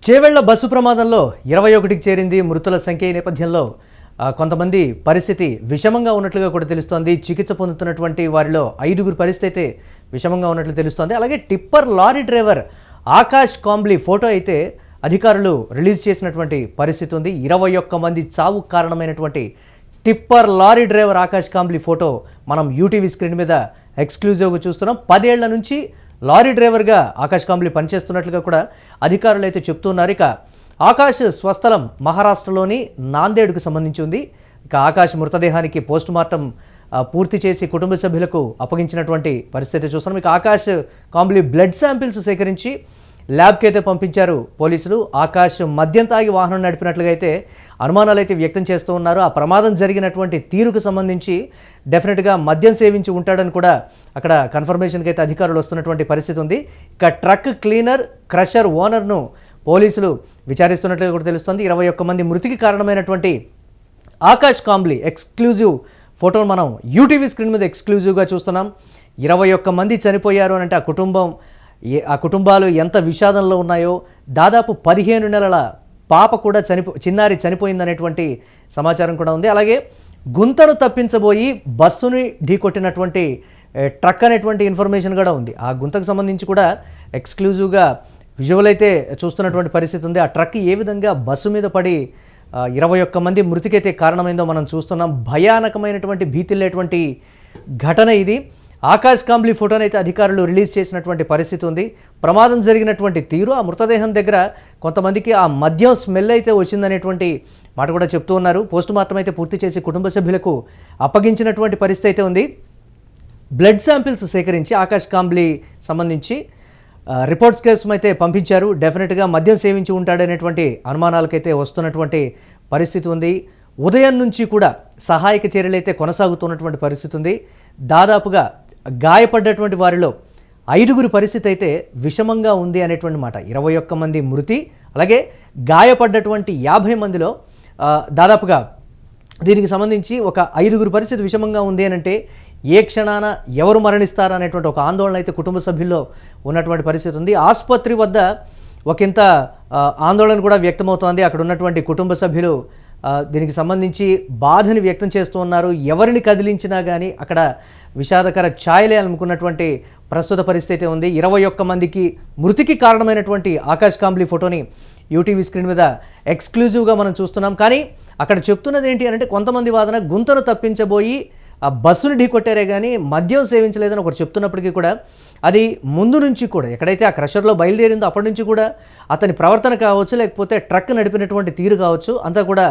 Chevella bus ప్రమాదంలో 21కి చేరింది మృతుల సంఖ్య. ఈ నేపథ్యంలో కొంతమంది పరిస్థితి విషమంగా ఉన్నట్లుగా కూడా తెలుస్తోంది. చికిత్స పొందుతున్నటువంటి వారిలో 5గురు పరిస్థితి అయితే విషమంగా ఉన్నట్లు తెలుస్తోంది. అలాగే tipper lorry driver Akash Kambli photo అయితే అధికారులు రిలీజ్ చేసినటువంటి పరిస్థితి ఉంది. 21 మంది చావుకు కారణమైనటువంటి tipper lorry driver Akash Kambli photo మనం యూటీవీ స్క్రీన్ మీద ఎక్స్క్లూజివ్గా చూస్తున్నాం. 10 ఏళ్ల నుంచి లారీ డ్రైవర్గా ఆకాష్ కాంబ్లీ పనిచేస్తున్నట్లుగా కూడా అధికారులు అయితే చెప్తున్నారు. ఇక ఆకాష్ స్వస్థలం మహారాష్ట్రలోని నాందేడ్కు సంబంధించి ఉంది. ఇక ఆకాష్ మృతదేహానికి పోస్టుమార్టం పూర్తి చేసి కుటుంబ సభ్యులకు అప్పగించినటువంటి పరిస్థితి చూస్తున్నాం. ఇక ఆకాష్ కాంబ్లీ బ్లడ్ శాంపిల్స్ సేకరించి ల్యాబ్కి అయితే పంపించారు పోలీసులు. ఆకాష్ మద్యం తాగి వాహనం నడిపినట్లుగా అయితే అనుమానాలు అయితే వ్యక్తం చేస్తూ ఉన్నారు. ఆ ప్రమాదం జరిగినటువంటి తీరుకు సంబంధించి డెఫినెట్గా మద్యం సేవించి ఉంటాడని కూడా అక్కడ కన్ఫర్మేషన్కి అయితే అధికారులు వస్తున్నటువంటి పరిస్థితి ఉంది. ఇక ట్రక్ క్లీనర్ క్రషర్ ఓనర్ను పోలీసులు విచారిస్తున్నట్లుగా కూడా తెలుస్తుంది. 21 మంది మృతికి కారణమైనటువంటి ఆకాష్ కాంబ్లీ ఎక్స్క్లూజివ్ ఫోటోను మనం యూటీవీ స్క్రీన్ మీద ఎక్స్క్లూజివ్గా చూస్తున్నాం. 21 మంది చనిపోయారు అని అంటే ఆ కుటుంబాలు ఎంత విషాదంలో ఉన్నాయో, దాదాపు 15 నెలల పాప కూడా చిన్నారి చనిపోయిందనేటువంటి సమాచారం కూడా ఉంది. అలాగే గుంతను తప్పించబోయి బస్సుని ఢీకొట్టినటువంటి ట్రక్ అనేటువంటి ఇన్ఫర్మేషన్ కూడా ఉంది. ఆ గుంతకు సంబంధించి కూడా ఎక్స్క్లూజివ్గా విజువల్ అయితే చూస్తున్నటువంటి పరిస్థితి ఉంది. ఆ ట్రక్ ఏ విధంగా బస్సు మీద పడి 21 మంది మృతికైతే కారణమైందో మనం చూస్తున్నాం. భయానకమైనటువంటి భీతిల్లేటువంటి ఘటన ఇది. ఆకాష్ కాంబ్లీ ఫోటోను అయితే అధికారులు రిలీజ్ చేసినటువంటి పరిస్థితి ఉంది. ప్రమాదం జరిగినటువంటి తీరు, ఆ మృతదేహం దగ్గర కొంతమందికి ఆ మద్యం స్మెల్ అయితే వచ్చిందనేటువంటి మాట కూడా చెప్తూ ఉన్నారు. పోస్టుమార్టం అయితే పూర్తి చేసి కుటుంబ సభ్యులకు అప్పగించినటువంటి పరిస్థితి అయితే ఉంది. బ్లడ్ శాంపిల్స్ సేకరించి ఆకాష్ కాంబ్లీ సంబంధించి రిపోర్ట్స్ కోసం అయితే పంపించారు. డెఫినెట్గా మద్యం సేవించి ఉంటాడనేటువంటి అనుమానాలకైతే వస్తున్నటువంటి పరిస్థితి ఉంది. ఉదయం నుంచి కూడా సహాయక చర్యలు అయితే కొనసాగుతున్నటువంటి పరిస్థితి ఉంది. దాదాపుగా గాయపడ్డటువంటి వారిలో 5గురి పరిస్థితి అయితే విషమంగా ఉంది అనేటువంటి మాట. 21 మంది మృతి, అలాగే గాయపడ్డటువంటి 50 మందిలో దాదాపుగా దీనికి సంబంధించి ఒక 5గురి పరిస్థితి విషమంగా ఉంది అని అంటే ఏ క్షణాన ఎవరు మరణిస్తారా అనేటువంటి ఒక ఆందోళన అయితే కుటుంబ సభ్యుల్లో ఉన్నటువంటి పరిస్థితి ఉంది. ఆసుపత్రి వద్ద ఒకంత ఆందోళన కూడా వ్యక్తమవుతోంది. అక్కడ ఉన్నటువంటి కుటుంబ సభ్యులు దీనికి సంబంధించి బాధని వ్యక్తం చేస్తూ ఉన్నారు. ఎవరిని కదిలించినా కానీ అక్కడ విషాదకర ఛాయలే అనుకున్నటువంటి ప్రస్తుత పరిస్థితి ఉంది. 21 మందికి మృతికి కారణమైనటువంటి ఆకాష్ కాంబ్లీ ఫోటోని యూటీవీ స్క్రీన్ మీద ఎక్స్క్లూజివ్గా మనం చూస్తున్నాం. కానీ అక్కడ చెప్తున్నది ఏంటి అంటే కొంతమంది వాదన గుంతను తప్పించబోయి ఆ బస్సును ఢీకొట్టారే కానీ మద్యం సేవించలేదని ఒకరు చెప్తున్నప్పటికీ కూడా అది ముందు నుంచి కూడా ఎక్కడైతే ఆ క్రషర్లో బయలుదేరిందో అప్పటి నుంచి కూడా అతని ప్రవర్తన కావచ్చు, లేకపోతే ట్రక్ నడిపినటువంటి తీరు కావచ్చు, అంతా కూడా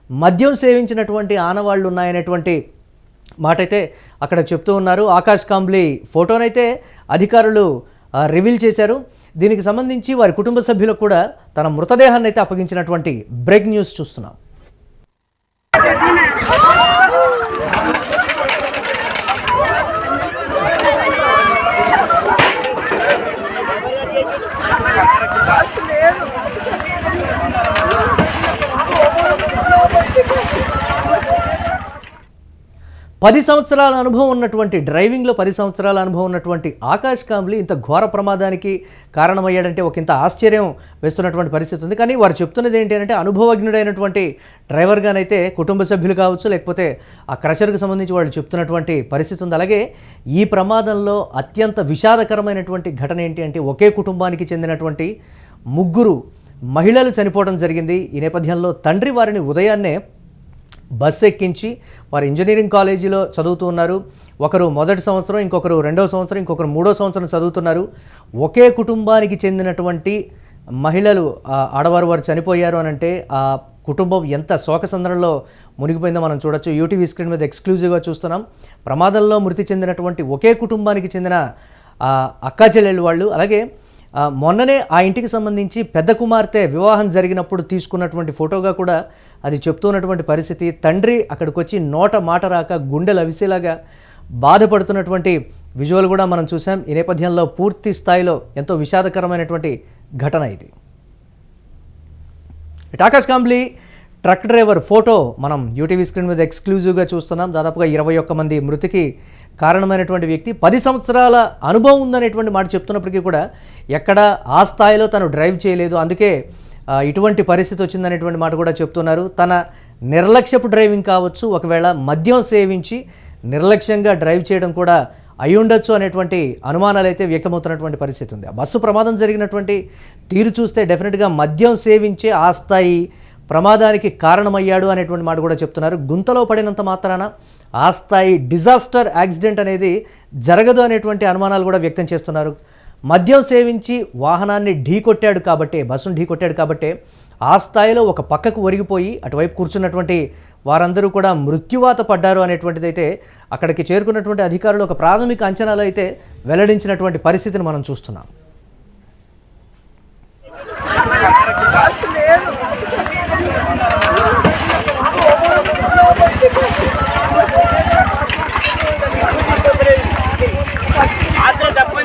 మద్యం సేవించినటువంటి ఆనవాళ్ళు ఉన్నాయనేటువంటి మాట అయితే అక్కడ చెప్తూ ఉన్నారు. ఆకాష్ కాంబ్లీ ఫోటోనైతే అధికారులు రివీల్ చేశారు. దీనికి సంబంధించి వారి కుటుంబ సభ్యులకు కూడా తన మృతదేహాన్ని అయితే అప్పగించినటువంటి బ్రేక్ న్యూస్ చూస్తున్నాం. డ్రైవింగ్లో 10 సంవత్సరాల అనుభవం ఉన్నటువంటి ఆకాష్ కాంబ్లీ ఇంత ఘోర ప్రమాదానికి కారణమయ్యాడంటే ఒకంత ఆశ్చర్యం వేస్తున్నటువంటి పరిస్థితి ఉంది. కానీ వారు చెప్తున్నది ఏంటి అంటే అనుభవజ్ఞుడైనటువంటి డ్రైవర్గానైతే కుటుంబ సభ్యులు కావచ్చు, లేకపోతే ఆ క్రషర్కి సంబంధించి వాళ్ళు చెప్తున్నటువంటి పరిస్థితి ఉంది. అలాగే ఈ ప్రమాదంలో అత్యంత విషాదకరమైనటువంటి ఘటన ఏంటి అంటే ఒకే కుటుంబానికి చెందినటువంటి 3 మహిళలు చనిపోవడం జరిగింది. ఈ నేపథ్యంలో తండ్రి వారిని ఉదయాన్నే బస్సు ఎక్కించి వారు ఇంజనీరింగ్ కాలేజీలో చదువుతూ ఉన్నారు. ఒకరు మొదటి సంవత్సరం, ఇంకొకరు 2వ సంవత్సరం, ఇంకొకరు 3వ సంవత్సరం చదువుతున్నారు. ఒకే కుటుంబానికి చెందినటువంటి మహిళలు ఆడవారు వారు చనిపోయారు అని అంటే ఆ కుటుంబం ఎంత శోకసంద్రంలో మునిగిపోయిందో మనం చూడొచ్చు. యూటీవీ స్క్రీన్ మీద ఎక్స్క్లూజివ్గా చూస్తున్నాం. ప్రమాదంలో మృతి చెందినటువంటి ఒకే కుటుంబానికి చెందిన అక్కా చెల్లెళ్ళు వాళ్ళు. అలాగే మొన్ననే ఆ ఇంటికి సంబంధించి పెద్ద కుమార్తె వివాహం జరిగినప్పుడు తీసుకున్నటువంటి ఫోటోగా కూడా అది చెప్తున్నటువంటి పరిస్థితి. తండ్రి అక్కడికి వచ్చి నోట మాట రాక గుండెలు అవిసేలాగా బాధపడుతున్నటువంటి విజువల్ కూడా మనం చూసాం. ఈ నేపథ్యంలో పూర్తి స్థాయిలో ఎంతో విషాదకరమైనటువంటి ఘటన ఇది. Akash Kambli truck driver photo మనం యూటీవీ స్క్రీన్ మీద ఎక్స్క్లూజివ్గా చూస్తున్నాం. దాదాపుగా 21 మంది మృతికి కారణమైనటువంటి వ్యక్తి 10 సంవత్సరాల అనుభవం ఉందనేటువంటి మాట చెప్తున్నప్పటికీ కూడా ఎక్కడ ఆ స్థాయిలో తను డ్రైవ్ చేయలేదు. అందుకే ఇటువంటి పరిస్థితి వచ్చిందనేటువంటి మాట కూడా చెప్తున్నారు. తన నిర్లక్ష్యపు డ్రైవింగ్ కావచ్చు, ఒకవేళ మద్యం సేవించి నిర్లక్ష్యంగా డ్రైవ్ చేయడం కూడా అయి ఉండొచ్చు అనేటువంటి అనుమానాలు అయితే వ్యక్తమవుతున్నటువంటి పరిస్థితి ఉంది. ఆ బస్సు ప్రమాదం జరిగినటువంటి తీరు చూస్తే డెఫినెట్గా మద్యం సేవించే ఆ స్థాయి ప్రమాదానికి కారణమయ్యాడు అనేటువంటి మాట కూడా చెప్తున్నారు. గుంతలో పడినంత మాత్రాన ఆ స్థాయి డిజాస్టర్ యాక్సిడెంట్ అనేది జరగదు అనేటువంటి అనుమానాలు కూడా వ్యక్తం చేస్తున్నారు. మద్యం సేవించి వాహనాన్ని ఢీకొట్టాడు కాబట్టే, బస్సును ఢీకొట్టాడు కాబట్టే ఆ స్థాయిలో ఒక పక్కకు ఒరిగిపోయి అటువైపు కూర్చున్నటువంటి వారందరూ కూడా మృత్యువాత పడ్డారు అనేటువంటిది అయితే అక్కడికి చేరుకున్నటువంటి అధికారులు ఒక ప్రాథమిక అంచనాలు అయితే వెల్లడించినటువంటి పరిస్థితిని మనం చూస్తున్నాం.